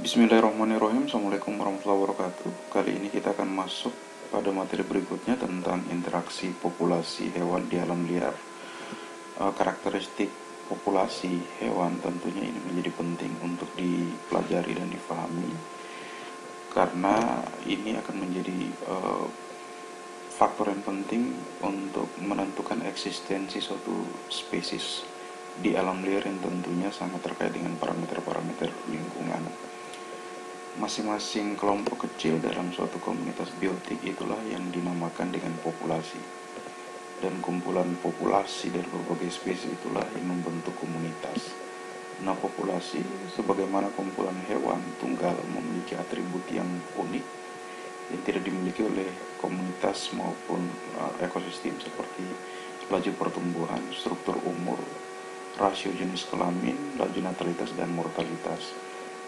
Bismillahirrahmanirrahim. Assalamualaikum warahmatullahi wabarakatuh. Kali ini kita akan masuk pada materi berikutnya tentang interaksi populasi hewan di alam liar. Karakteristik populasi hewan tentunya ini menjadi penting untuk dipelajari dan difahami, karena ini akan menjadi faktor yang penting untuk menentukan eksistensi suatu spesies di alam liar yang tentunya sangat terkait dengan parameter-parameter lingkungan. Masing-masing kelompok kecil dalam suatu komunitas biotik itulah yang dinamakan dengan populasi, dan kumpulan populasi dari berbagai spesies itulah yang membentuk komunitas. Nah, populasi sebagaimana kumpulan hewan tunggal memiliki atribut yang unik yang tidak dimiliki oleh komunitas maupun ekosistem, seperti laju pertumbuhan, struktur umur, rasio jenis kelamin, laju natalitas dan mortalitas.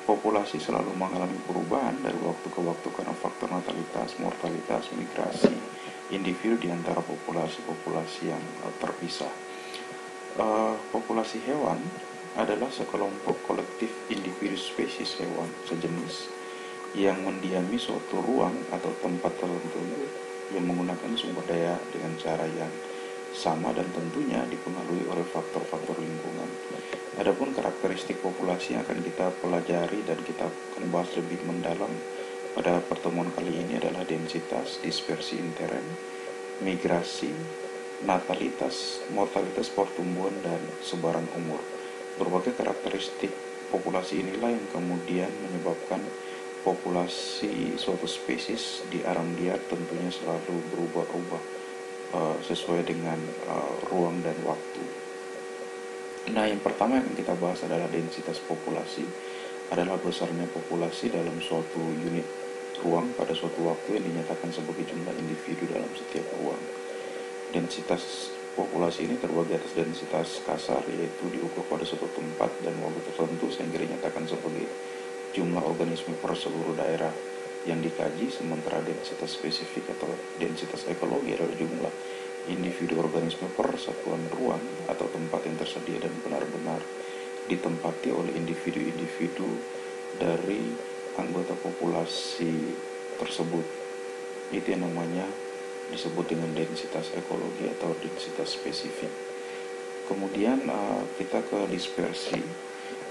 Populasi selalu mengalami perubahan dari waktu ke waktu karena faktor natalitas, mortalitas, migrasi individu di antara populasi-populasi yang terpisah. Populasi hewan adalah sekelompok kolektif individu spesies hewan sejenis yang mendiami suatu ruang atau tempat tertentu yang menggunakan sumber daya dengan cara yang sama dan tentunya dipengaruhi oleh faktor-faktor lingkungan. Adapun karakteristik populasi yang akan kita pelajari dan kita akan bahas lebih mendalam pada pertemuan kali ini adalah densitas, dispersi intern, migrasi, natalitas, mortalitas pertumbuhan, dan sebaran umur. Berbagai karakteristik populasi inilah yang kemudian menyebabkan populasi suatu spesies di alam liar tentunya selalu berubah-ubah sesuai dengan ruang dan waktu. Nah, yang pertama yang kita bahas adalah densitas populasi. Adalah besarnya populasi dalam suatu unit ruang pada suatu waktu yang dinyatakan sebagai jumlah individu dalam setiap ruang. Densitas populasi ini terbagi atas densitas kasar, yaitu diukur pada suatu tempat dan waktu tertentu sehingga dinyatakan sebagai jumlah organisme per seluruh daerah yang dikaji, sementara densitas spesifik atau densitas ekologi adalah jumlah individu organisme per satuan ruang atau tempat yang tersedia dan benar-benar ditempati oleh individu-individu dari anggota populasi tersebut. Itu yang namanya disebut dengan densitas ekologi atau densitas spesifik. Kemudian kita ke dispersi.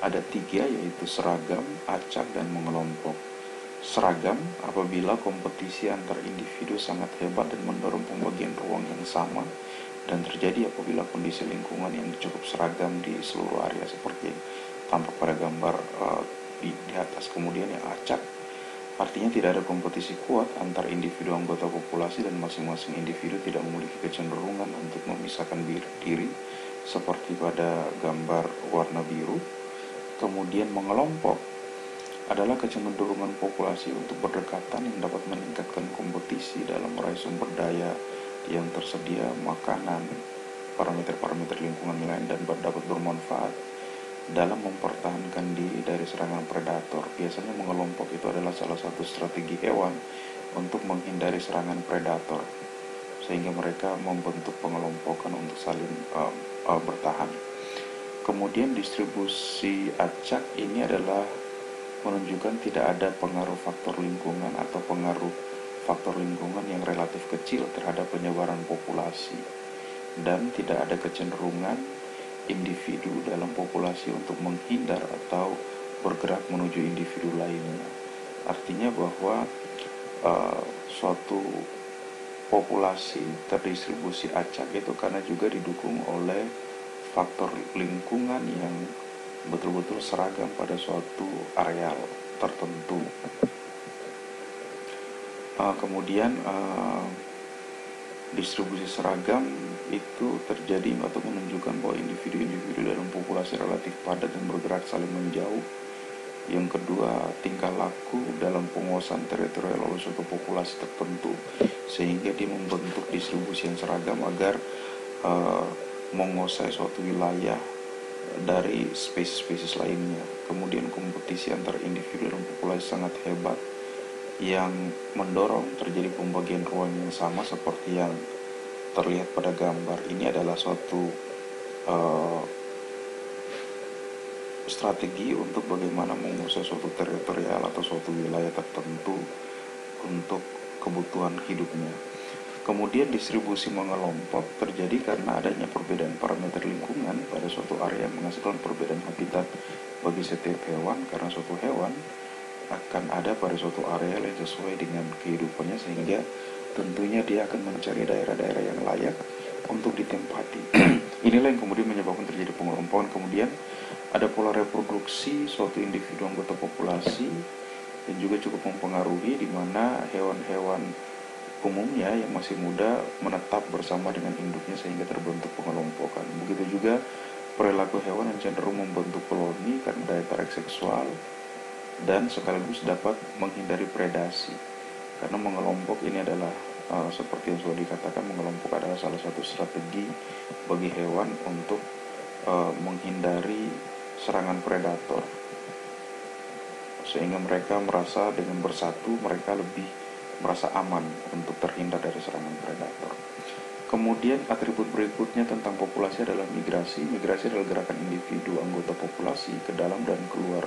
Ada 3, yaitu seragam, acak, dan mengelompok. Seragam apabila kompetisi antar individu sangat hebat dan mendorong pembagian ruang yang sama, dan terjadi apabila kondisi lingkungan yang cukup seragam di seluruh area seperti tampak pada gambar di atas. Kemudian yang acak artinya tidak ada kompetisi kuat antar individu anggota populasi dan masing-masing individu tidak memiliki kecenderungan untuk memisahkan diri seperti pada gambar warna biru. Kemudian mengelompok adalah kecenderungan populasi untuk berdekatan yang dapat meningkatkan kompetisi dalam meraih sumber daya yang tersedia, makanan, parameter-parameter lingkungan lain, dan dapat bermanfaat dalam mempertahankan diri dari serangan predator. Biasanya mengelompok itu adalah salah satu strategi hewan untuk menghindari serangan predator, sehingga mereka membentuk pengelompokan untuk saling bertahan. Kemudian distribusi acak ini adalah menunjukkan tidak ada pengaruh faktor lingkungan atau pengaruh faktor lingkungan yang relatif kecil terhadap penyebaran populasi, dan tidak ada kecenderungan individu dalam populasi untuk menghindar atau bergerak menuju individu lainnya. Artinya bahwa suatu populasi terdistribusi acak itu karena juga didukung oleh faktor lingkungan yang betul-betul seragam pada suatu areal tertentu. Kemudian distribusi seragam itu terjadi atau menunjukkan bahwa individu-individu dalam populasi relatif padat dan bergerak saling menjauh. Yang kedua, tingkah laku dalam penguasaan teritorial oleh suatu populasi tertentu, sehingga dia membentuk distribusi yang seragam agar menguasai suatu wilayah dari spesies-spesies lainnya. Kemudian kompetisi antar individu dalam populasi sangat hebat yang mendorong terjadi pembagian ruang yang sama seperti yang terlihat pada gambar. Ini adalah suatu strategi untuk bagaimana menguasai suatu teritorial atau suatu wilayah tertentu untuk kebutuhan hidupnya. Kemudian distribusi mengelompok terjadi karena adanya perbedaan parameter lingkungan pada suatu area yang menghasilkan perbedaan habitat bagi setiap hewan, karena suatu hewan akan ada pada suatu area yang sesuai dengan kehidupannya, sehingga tentunya dia akan mencari daerah-daerah yang layak untuk ditempati. Inilah yang kemudian menyebabkan terjadi pengelompokan. Kemudian ada pola reproduksi suatu individu anggota populasi yang juga cukup mempengaruhi, di mana hewan-hewan umumnya yang masih muda menetap bersama dengan induknya sehingga terbentuk pengelompokan. Begitu juga perilaku hewan yang cenderung membentuk koloni karena daya tarik seksual dan sekaligus dapat menghindari predasi. Karena mengelompok ini adalah seperti yang sudah dikatakan, mengelompok adalah salah satu strategi bagi hewan untuk menghindari serangan predator, sehingga mereka merasa dengan bersatu mereka lebih merasa aman untuk terhindar dari serangan predator. Kemudian atribut berikutnya tentang populasi adalah migrasi. Migrasi adalah gerakan individu anggota populasi ke dalam dan keluar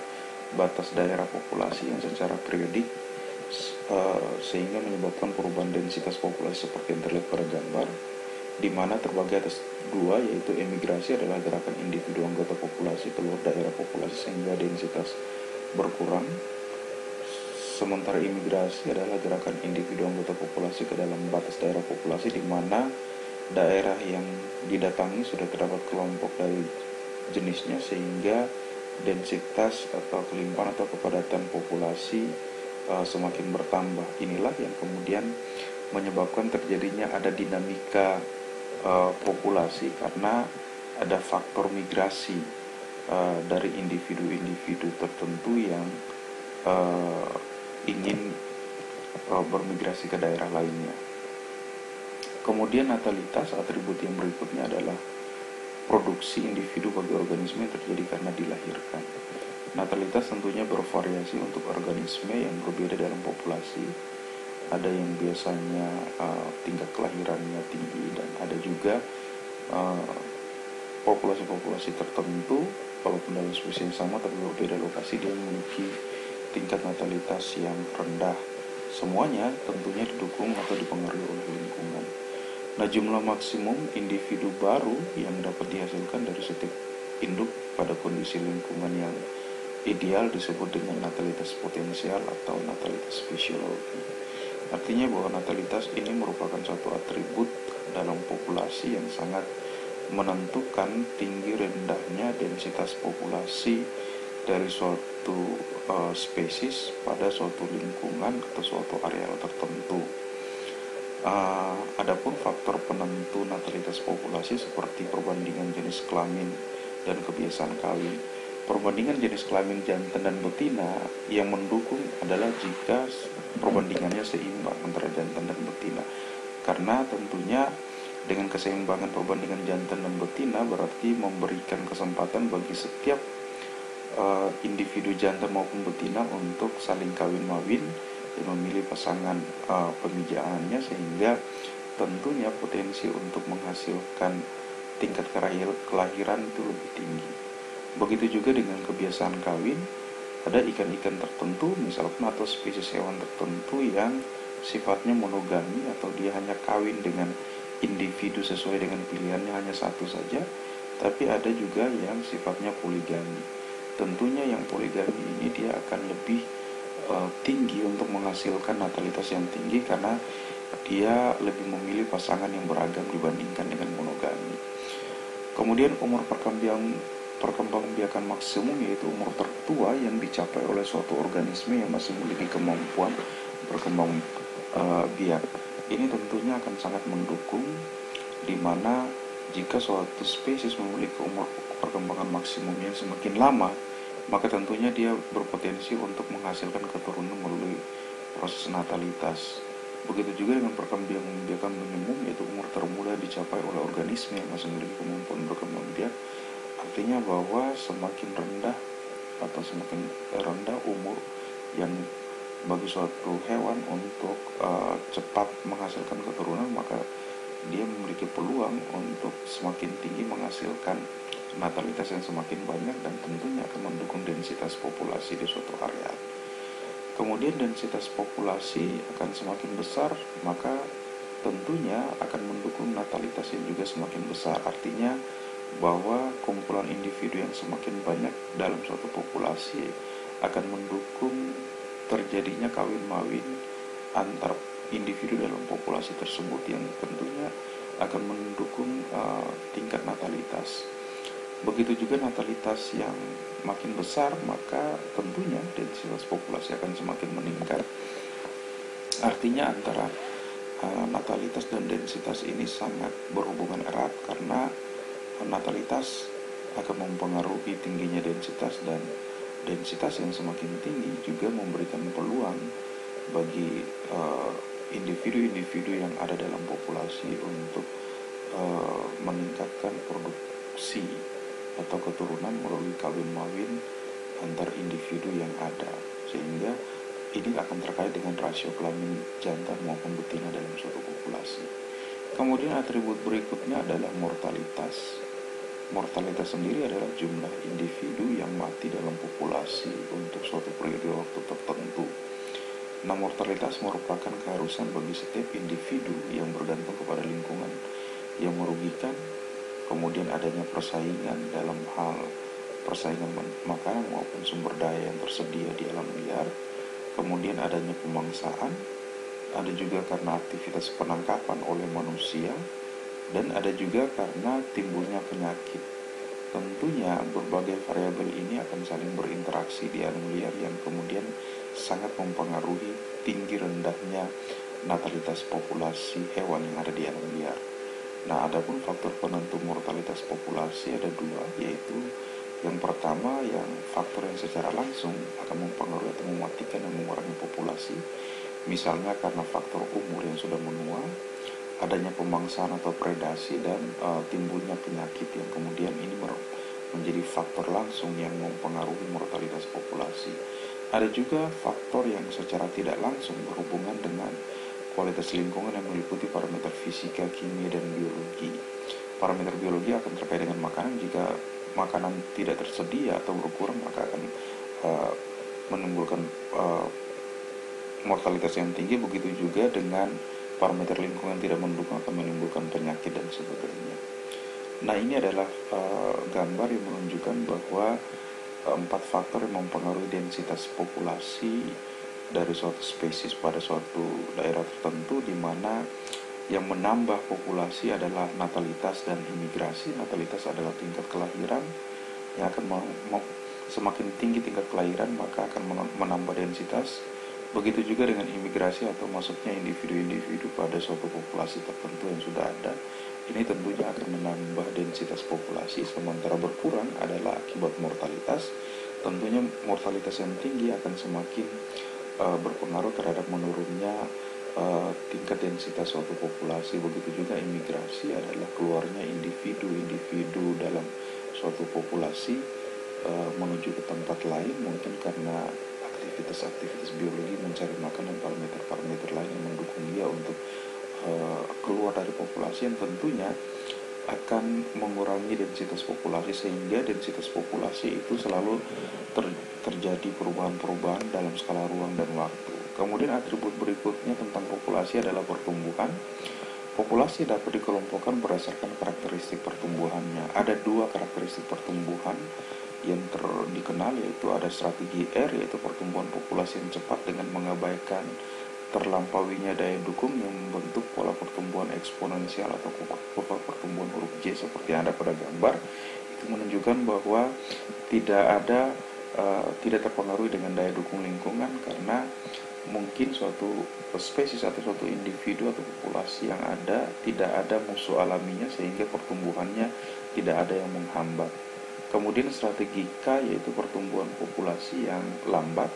batas daerah populasi yang secara periodik sehingga menyebabkan perubahan densitas populasi seperti yang terlihat pada gambar, di mana terbagi atas dua, yaitu emigrasi adalah gerakan individu anggota populasi keluar daerah populasi sehingga densitas berkurang. Sementara imigrasi adalah gerakan individu anggota populasi ke dalam batas daerah populasi, di mana daerah yang didatangi sudah terdapat kelompok dari jenisnya sehingga densitas atau kelimpahan atau kepadatan populasi semakin bertambah. Inilah yang kemudian menyebabkan terjadinya ada dinamika populasi karena ada faktor migrasi dari individu-individu tertentu yang ingin bermigrasi ke daerah lainnya. Kemudian natalitas, atribut yang berikutnya adalah produksi individu bagi organisme yang terjadi karena dilahirkan. Natalitas tentunya bervariasi untuk organisme yang berbeda dalam populasi. Ada yang biasanya tingkat kelahirannya tinggi, dan ada juga populasi-populasi tertentu walaupun dalam spesies yang sama tapi berbeda lokasi, dia memiliki tingkat natalitas yang rendah. Semuanya tentunya didukung atau dipengaruhi oleh lingkungan. Nah, jumlah maksimum individu baru yang dapat dihasilkan dari setiap induk pada kondisi lingkungan yang ideal disebut dengan natalitas potensial atau natalitas fisiologi. Artinya bahwa natalitas ini merupakan suatu atribut dalam populasi yang sangat menentukan tinggi rendahnya densitas populasi dari suatu spesies pada suatu lingkungan atau suatu areal tertentu. Adapun faktor penentu natalitas populasi seperti perbandingan jenis kelamin dan kebiasaan kawin. Perbandingan jenis kelamin jantan dan betina yang mendukung adalah jika perbandingannya seimbang antara jantan dan betina. Karena tentunya dengan keseimbangan perbandingan jantan dan betina berarti memberikan kesempatan bagi setiap individu jantan maupun betina untuk saling kawin-mawin dan memilih pasangan pemijaannya, sehingga tentunya potensi untuk menghasilkan tingkat kelahiran itu lebih tinggi. Begitu juga dengan kebiasaan kawin, ada ikan-ikan tertentu misalkan atau spesies hewan tertentu yang sifatnya monogami atau dia hanya kawin dengan individu sesuai dengan pilihannya hanya satu saja, tapi ada juga yang sifatnya poligami. Tentunya yang poligami ini dia akan lebih tinggi untuk menghasilkan natalitas yang tinggi karena dia lebih memilih pasangan yang beragam dibandingkan dengan monogami. Kemudian umur perkembangbiakan maksimum yaitu umur tertua yang dicapai oleh suatu organisme yang masih memiliki kemampuan berkembang biak. Ini tentunya akan sangat mendukung, di mana jika suatu spesies memiliki umur perkembangan maksimum yang semakin lama, maka tentunya dia berpotensi untuk menghasilkan keturunan melalui proses natalitas. Begitu juga dengan perkembangbiakan minimum, yaitu umur termuda dicapai oleh organisme yang masih memiliki kemampuan berkembang biak. Artinya bahwa semakin rendah atau semakin rendah umur yang bagi suatu hewan untuk cepat menghasilkan keturunan, maka dia memiliki peluang untuk semakin tinggi menghasilkan natalitas yang semakin banyak dan tentunya akan mendukung densitas populasi di suatu area. Kemudian densitas populasi akan semakin besar, maka tentunya akan mendukung natalitas yang juga semakin besar. Artinya bahwa kumpulan individu yang semakin banyak dalam suatu populasi akan mendukung terjadinya kawin mawin antar individu dalam populasi tersebut yang tentunya akan mendukung tingkat natalitas. Begitu juga natalitas yang makin besar, maka tentunya densitas populasi akan semakin meningkat. Artinya antara natalitas dan densitas ini sangat berhubungan erat, karena natalitas akan mempengaruhi tingginya densitas, dan densitas yang semakin tinggi juga memberikan peluang bagi individu-individu yang ada dalam populasi untuk meningkatkan produksi atau keturunan melalui kawin mawin antar individu yang ada, sehingga ini akan terkait dengan rasio kelamin jantan maupun betina dalam suatu populasi. Kemudian atribut berikutnya adalah mortalitas. Mortalitas sendiri adalah jumlah individu yang mati dalam populasi untuk suatu periode waktu tertentu. Nah, mortalitas merupakan keharusan bagi setiap individu yang bergantung kepada lingkungan yang merugikan, kemudian adanya persaingan dalam hal persaingan makanan maupun sumber daya yang tersedia di alam liar, kemudian adanya pemangsaan, ada juga karena aktivitas penangkapan oleh manusia, dan ada juga karena timbulnya penyakit. Tentunya berbagai variabel ini akan saling berinteraksi di alam liar yang kemudian sangat mempengaruhi tinggi rendahnya natalitas populasi hewan yang ada di alam liar. Nah, adapun faktor penentu mortalitas populasi ada dua, yaitu yang pertama yang faktor yang secara langsung akan mempengaruhi atau mematikan dan mengurangi populasi, misalnya karena faktor umur yang sudah menua, adanya pemangsaan atau predasi, dan timbulnya penyakit yang kemudian ini menjadi faktor langsung yang mempengaruhi mortalitas populasi. Ada juga faktor yang secara tidak langsung berhubungan dengan kualitas lingkungan yang meliputi parameter fisika, kimia, dan biologi. Parameter biologi akan terkait dengan makanan. Jika makanan tidak tersedia atau berkurang, maka akan menimbulkan mortalitas yang tinggi. Begitu juga dengan parameter lingkungan tidak mendukung, akan menimbulkan penyakit dan sebagainya. Nah, ini adalah gambar yang menunjukkan bahwa 4 faktor yang mempengaruhi densitas populasi dari suatu spesies pada suatu daerah tertentu, di mana yang menambah populasi adalah natalitas dan imigrasi. Natalitas adalah tingkat kelahiran yang akan semakin tinggi tingkat kelahiran, maka akan menambah densitas. Begitu juga dengan imigrasi atau masuknya individu-individu pada suatu populasi tertentu yang sudah ada. Ini tentunya akan menambah densitas populasi, sementara berkurang adalah akibat mortalitas. Tentunya mortalitas yang tinggi akan semakin berpengaruh terhadap menurunnya tingkat densitas suatu populasi. Begitu juga imigrasi adalah keluarnya individu-individu dalam suatu populasi menuju ke tempat lain, mungkin karena aktivitas-aktivitas biologi mencari makan dan parameter-parameter lain yang mendukung dia untuk keluar dari populasi, yang tentunya akan mengurangi densitas populasi, sehingga densitas populasi itu selalu terjadi perubahan-perubahan dalam skala ruang dan waktu. Kemudian atribut berikutnya tentang populasi adalah pertumbuhan. Populasi dapat dikelompokkan berdasarkan karakteristik pertumbuhannya. Ada 2 karakteristik pertumbuhan yang dikenal, yaitu ada strategi R, yaitu pertumbuhan populasi yang cepat dengan mengabaikan terlampauinya daya dukung yang membentuk pola pertumbuhan eksponensial atau pola pertumbuhan huruf J seperti yang ada pada gambar. Itu menunjukkan bahwa tidak terpengaruhi dengan daya dukung lingkungan, karena mungkin suatu spesies atau suatu individu atau populasi yang ada tidak ada musuh alaminya, sehingga pertumbuhannya tidak ada yang menghambat. Kemudian strategi K, yaitu pertumbuhan populasi yang lambat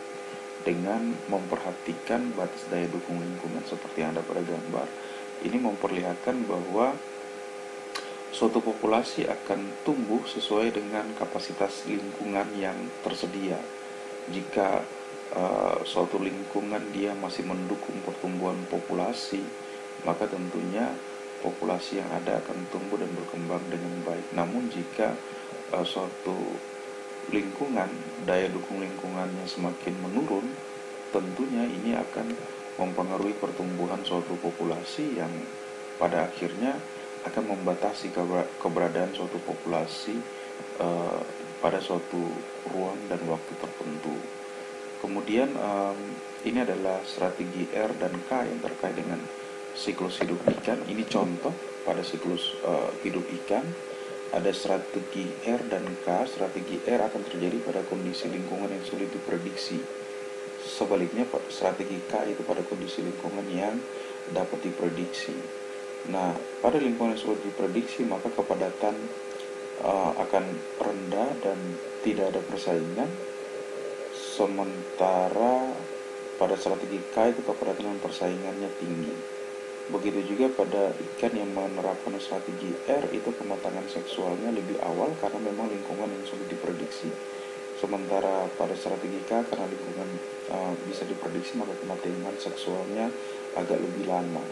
dengan memperhatikan batas daya dukung lingkungan seperti yang ada pada gambar. Ini memperlihatkan bahwa suatu populasi akan tumbuh sesuai dengan kapasitas lingkungan yang tersedia. Jika suatu lingkungan dia masih mendukung pertumbuhan populasi, maka tentunya populasi yang ada akan tumbuh dan berkembang dengan baik. Namun jika suatu lingkungan, daya dukung lingkungannya semakin menurun, tentunya ini akan mempengaruhi pertumbuhan suatu populasi yang pada akhirnya akan membatasi keberadaan suatu populasi pada suatu ruang dan waktu tertentu. Kemudian ini adalah strategi R dan K yang terkait dengan siklus hidup ikan. Ini contoh pada siklus hidup ikan. Ada strategi R dan K. Strategi R akan terjadi pada kondisi lingkungan yang sulit diprediksi. Sebaliknya strategi K itu pada kondisi lingkungan yang dapat diprediksi. Nah, pada lingkungan yang sulit diprediksi maka kepadatan akan rendah dan tidak ada persaingan. Sementara pada strategi K itu kepadatan dan persaingannya tinggi. Begitu juga pada ikan yang menerapkan strategi R itu kematangan seksualnya lebih awal karena memang lingkungan yang sulit diprediksi. Sementara pada strategi K karena lingkungan bisa diprediksi maka kematangan seksualnya agak lebih lama.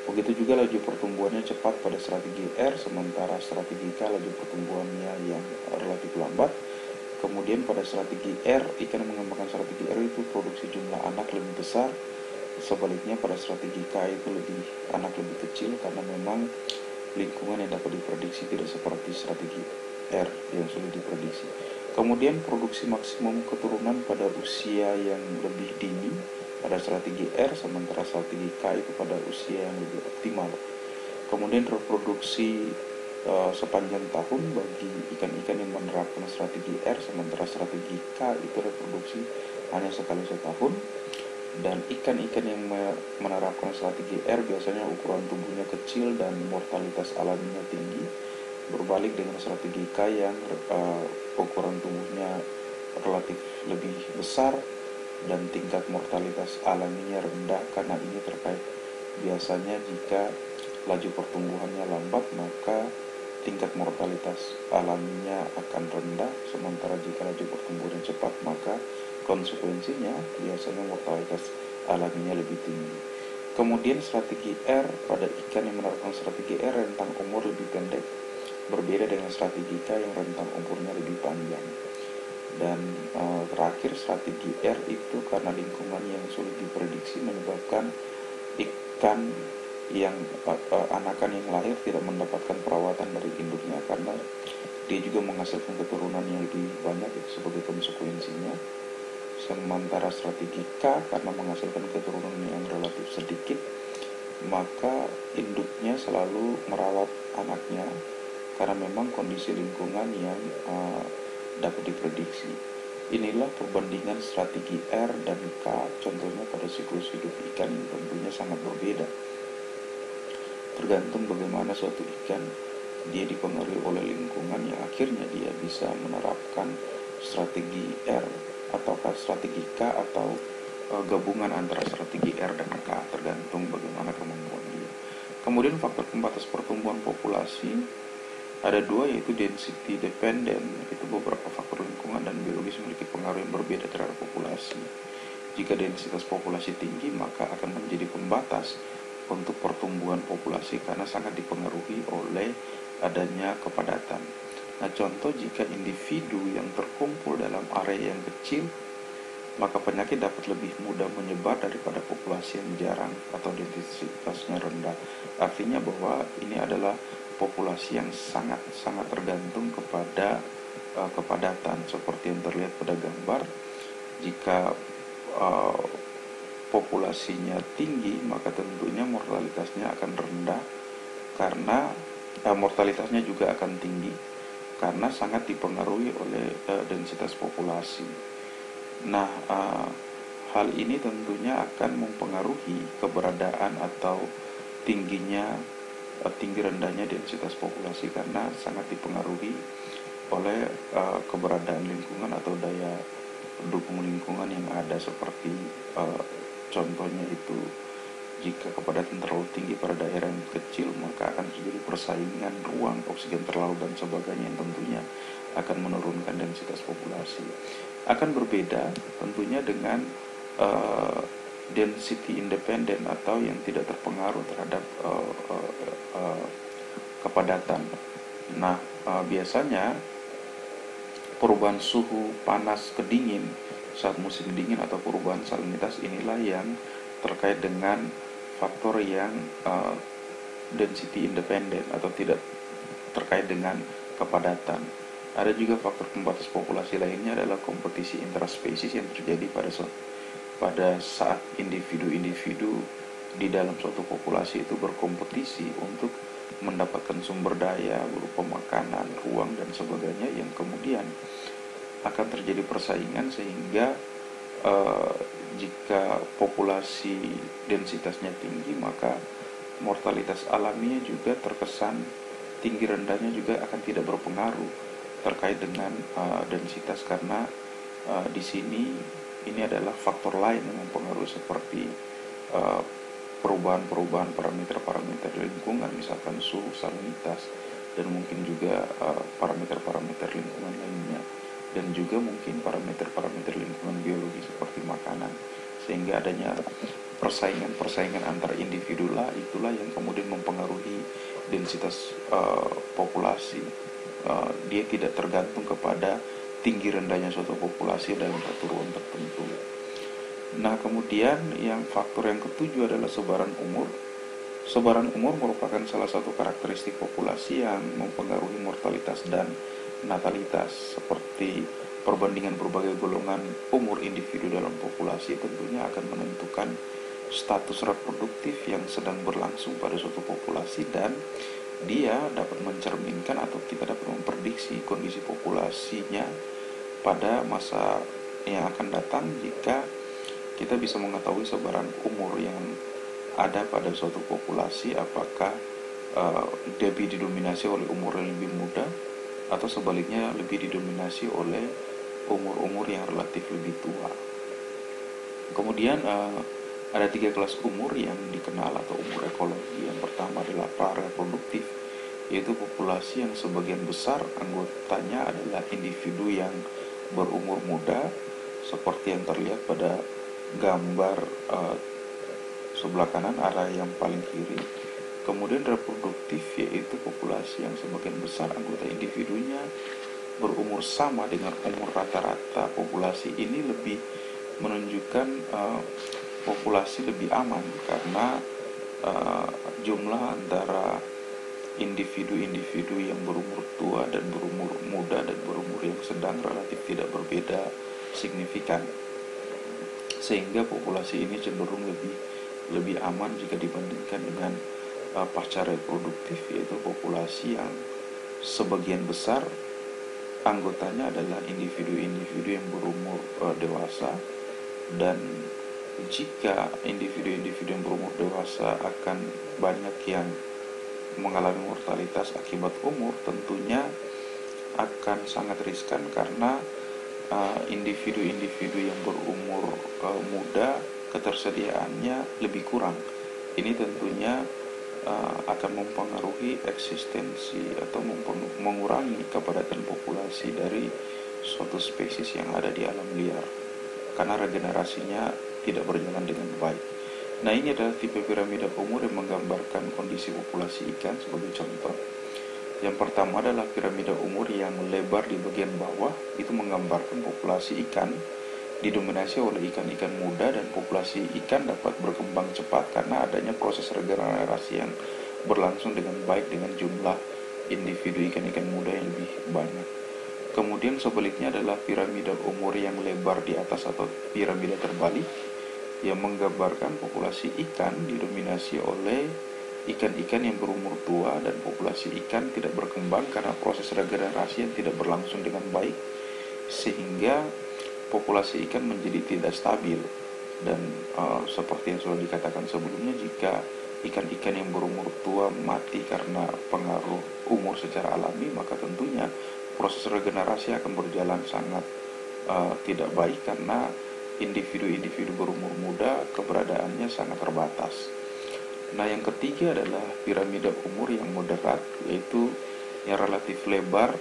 Begitu juga laju pertumbuhannya cepat pada strategi R, sementara strategi K laju pertumbuhannya yang relatif lambat. Kemudian pada strategi R, ikan yang mengembangkan strategi R itu produksi jumlah anak lebih besar. Sebaliknya pada strategi K itu anak lebih kecil karena memang lingkungan yang dapat diprediksi tidak seperti strategi R yang sulit diprediksi. Kemudian produksi maksimum keturunan pada usia yang lebih dini pada strategi R, sementara strategi K itu pada usia yang lebih optimal. Kemudian reproduksi sepanjang tahun bagi ikan-ikan yang menerapkan strategi R, sementara strategi K itu reproduksi hanya sekali setahun. Dan ikan-ikan yang menerapkan strategi R biasanya ukuran tubuhnya kecil dan mortalitas alaminya tinggi, berbalik dengan strategi K yang ukuran tubuhnya relatif lebih besar dan tingkat mortalitas alaminya rendah. Karena ini terkait biasanya jika laju pertumbuhannya lambat maka tingkat mortalitas alaminya akan rendah, sementara jika laju pertumbuhan cepat maka konsekuensinya biasanya mortalitas alaminya lebih tinggi. Kemudian strategi R pada ikan yang menerapkan strategi R rentang umur lebih pendek, berbeda dengan strategi K yang rentang umurnya lebih panjang. Dan terakhir strategi R itu karena lingkungan yang sulit diprediksi menyebabkan ikan yang anakan yang lahir tidak mendapatkan perawatan dari induknya karena dia juga menghasilkan keturunan yang lebih banyak itu sebagai konsekuensinya. Sementara strategi K karena menghasilkan keturunan yang relatif sedikit maka induknya selalu merawat anaknya karena memang kondisi lingkungan yang dapat diprediksi. Inilah perbandingan strategi R dan K, contohnya pada siklus hidup ikan yang tentunya sangat berbeda. Tergantung bagaimana suatu ikan dia dipengaruhi oleh lingkungan yang akhirnya dia bisa menerapkan strategi R ataukah strategi K atau gabungan antara strategi R dan K, tergantung bagaimana kemampuan dia. Kemudian faktor pembatas pertumbuhan populasi ada dua, yaitu density dependent, itu beberapa faktor lingkungan dan biologis memiliki pengaruh yang berbeda terhadap populasi. Jika densitas populasi tinggi maka akan menjadi pembatas untuk pertumbuhan populasi karena sangat dipengaruhi oleh adanya kepadatan. Nah, contoh jika individu yang terkumpul dalam area yang kecil maka penyakit dapat lebih mudah menyebar daripada populasi yang jarang atau densitasnya rendah. Artinya bahwa ini adalah populasi yang sangat tergantung kepada kepadatan seperti yang terlihat pada gambar. Jika populasinya tinggi maka tentunya mortalitasnya akan rendah karena mortalitasnya juga akan tinggi karena sangat dipengaruhi oleh densitas populasi. Nah, hal ini tentunya akan mempengaruhi keberadaan atau tinggi rendahnya densitas populasi karena sangat dipengaruhi oleh keberadaan lingkungan atau daya dukung lingkungan yang ada, seperti contohnya itu jika kepadatan terlalu tinggi pada daerah yang kecil maka akan terjadi persaingan ruang, oksigen terlalu dan sebagainya yang tentunya akan menurunkan densitas populasi. Akan berbeda tentunya dengan density independent atau yang tidak terpengaruh terhadap kepadatan. Nah, biasanya perubahan suhu panas ke dingin saat musim dingin atau perubahan salinitas inilah yang terkait dengan faktor yang density independent atau tidak terkait dengan kepadatan. Ada juga faktor pembatas populasi lainnya adalah kompetisi interspesies yang terjadi pada saat individu-individu di dalam suatu populasi itu berkompetisi untuk mendapatkan sumber daya berupa makanan, ruang, dan sebagainya, yang kemudian akan terjadi persaingan sehingga jika populasi densitasnya tinggi maka mortalitas alaminya juga terkesan tinggi, rendahnya juga akan tidak berpengaruh terkait dengan densitas, karena di sini ini adalah faktor lain yang mempengaruhi seperti perubahan-perubahan parameter-parameter lingkungan, misalkan suhu, salinitas, dan mungkin juga parameter-parameter lingkungan lainnya, dan juga mungkin parameter-parameter lingkungan biologi seperti makanan, sehingga adanya persaingan antar individu lah, itulah yang kemudian mempengaruhi densitas populasi. Dia tidak tergantung kepada tinggi rendahnya suatu populasi dalam satu ruang tertentu. Nah, kemudian faktor yang ketujuh adalah sebaran umur. Sebaran umur merupakan salah satu karakteristik populasi yang mempengaruhi mortalitas dan natalitas. Seperti perbandingan berbagai golongan umur individu dalam populasi tentunya akan menentukan status reproduktif yang sedang berlangsung pada suatu populasi, dan dia dapat mencerminkan atau kita dapat memprediksi kondisi populasinya pada masa yang akan datang jika kita bisa mengetahui sebaran umur yang ada pada suatu populasi, apakah lebih didominasi oleh umur yang lebih muda atau sebaliknya lebih didominasi oleh umur-umur yang relatif lebih tua. Kemudian ada 3 kelas umur yang dikenal atau umur ekologi. Yang pertama adalah pra-reproduktif, yaitu populasi yang sebagian besar anggotanya adalah individu yang berumur muda, seperti yang terlihat pada gambar sebelah kanan arah yang paling kiri. Kemudian reproduktif, yaitu populasi yang sebagian besar anggota individunya berumur sama dengan umur rata-rata populasi. Ini lebih menunjukkan populasi lebih aman karena jumlah antara individu-individu yang berumur tua dan berumur muda dan berumur yang sedang relatif tidak berbeda signifikan, sehingga populasi ini cenderung lebih aman jika dibandingkan dengan pasca reproduktif, yaitu populasi yang sebagian besar anggotanya adalah individu-individu yang berumur dewasa, dan jika individu-individu yang berumur dewasa akan banyak yang mengalami mortalitas akibat umur, tentunya akan sangat riskan karena individu-individu yang berumur muda ketersediaannya lebih kurang. Ini tentunya akan mempengaruhi eksistensi atau mengurangi kepadatan populasi dari suatu spesies yang ada di alam liar karena regenerasinya tidak berjalan dengan baik. Nah, ini adalah tipe piramida umur yang menggambarkan kondisi populasi ikan sebagai contoh. Yang pertama adalah piramida umur yang lebar di bagian bawah, itu menggambarkan populasi ikan didominasi oleh ikan-ikan muda, dan populasi ikan dapat berkembang cepat karena adanya proses regenerasi yang berlangsung dengan baik dengan jumlah individu ikan-ikan muda yang lebih banyak. Kemudian sebaliknya adalah piramida umur yang lebar di atas atau piramida terbalik, yang menggambarkan populasi ikan didominasi oleh ikan-ikan yang berumur tua, dan populasi ikan tidak berkembang karena proses regenerasi yang tidak berlangsung dengan baik, sehingga populasi ikan menjadi tidak stabil. Dan seperti yang sudah dikatakan sebelumnya, jika ikan-ikan yang berumur tua mati karena pengaruh umur secara alami, maka tentunya proses regenerasi akan berjalan sangat tidak baik karena individu-individu berumur muda keberadaannya sangat terbatas. Nah, yang ketiga adalah piramida umur yang moderat, yaitu yang relatif lebar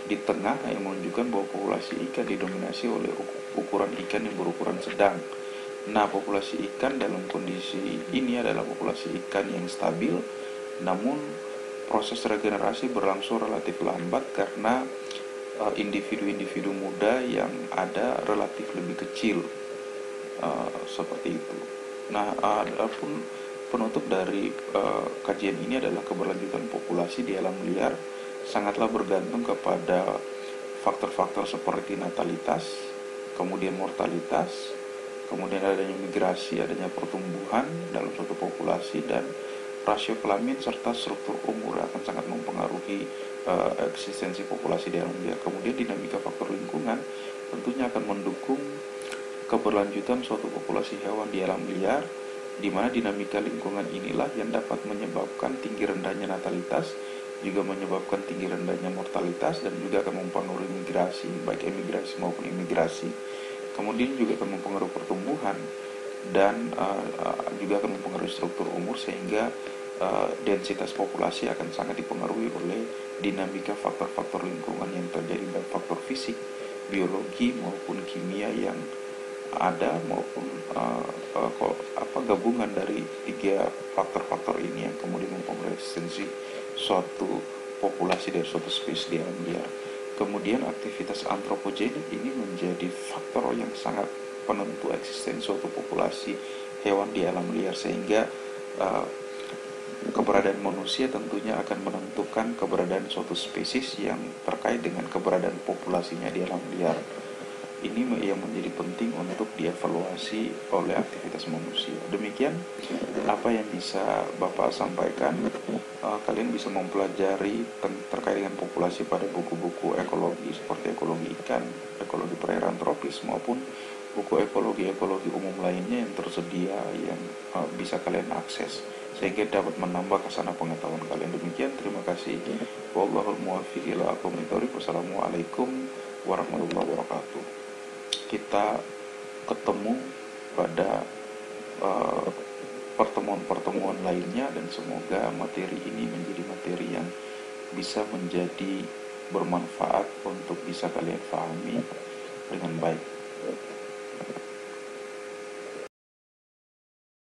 di tengah, yang menunjukkan bahwa populasi ikan didominasi oleh ukuran ikan yang berukuran sedang. Nah, populasi ikan dalam kondisi ini adalah populasi ikan yang stabil, namun proses regenerasi berlangsung relatif lambat karena individu-individu muda yang ada relatif lebih kecil, seperti itu. Nah, adapun penutup dari kajian ini adalah keberlanjutan populasi di alam liar sangatlah bergantung kepada faktor-faktor seperti natalitas, kemudian mortalitas, kemudian adanya migrasi, adanya pertumbuhan dalam suatu populasi, dan rasio kelamin serta struktur umur akan sangat mempengaruhi eksistensi populasi di alam liar. Kemudian dinamika faktor lingkungan tentunya akan mendukung keberlanjutan suatu populasi hewan di alam liar, di mana dinamika lingkungan inilah yang dapat menyebabkan tinggi rendahnya natalitas, juga menyebabkan tinggi rendahnya mortalitas, dan juga akan mempengaruhi migrasi, baik emigrasi maupun imigrasi. Kemudian juga akan mempengaruhi pertumbuhan, dan juga akan mempengaruhi struktur umur, sehingga densitas populasi akan sangat dipengaruhi oleh dinamika faktor-faktor lingkungan yang terjadi, baik faktor fisik, biologi maupun kimia yang ada, maupun gabungan dari tiga faktor-faktor ini yang kemudian mempengaruhi eksistensi suatu populasi dari suatu spesies di alam liar. Kemudian aktivitas antropogenik ini menjadi faktor yang sangat penentu eksistensi suatu populasi hewan di alam liar, sehingga keberadaan manusia tentunya akan menentukan keberadaan suatu spesies yang terkait dengan keberadaan populasinya di alam liar. Ini yang menjadi penting untuk dievaluasi oleh aktivitas manusia. Demikian apa yang bisa Bapak sampaikan. Kalian bisa mempelajari terkait dengan populasi pada buku-buku ekologi seperti ekologi ikan, ekologi perairan tropis, maupun buku ekologi umum lainnya yang tersedia, yang bisa kalian akses, sehingga dapat menambah kesana pengetahuan kalian. Demikian, terima kasih. Wallahul muwaffiq ila aqwamit thoriq. Wassalamualaikum warahmatullahi wabarakatuh. Kita ketemu pada pertemuan-pertemuan lainnya, dan semoga materi ini menjadi materi yang bisa menjadi bermanfaat untuk bisa kalian pahami dengan baik.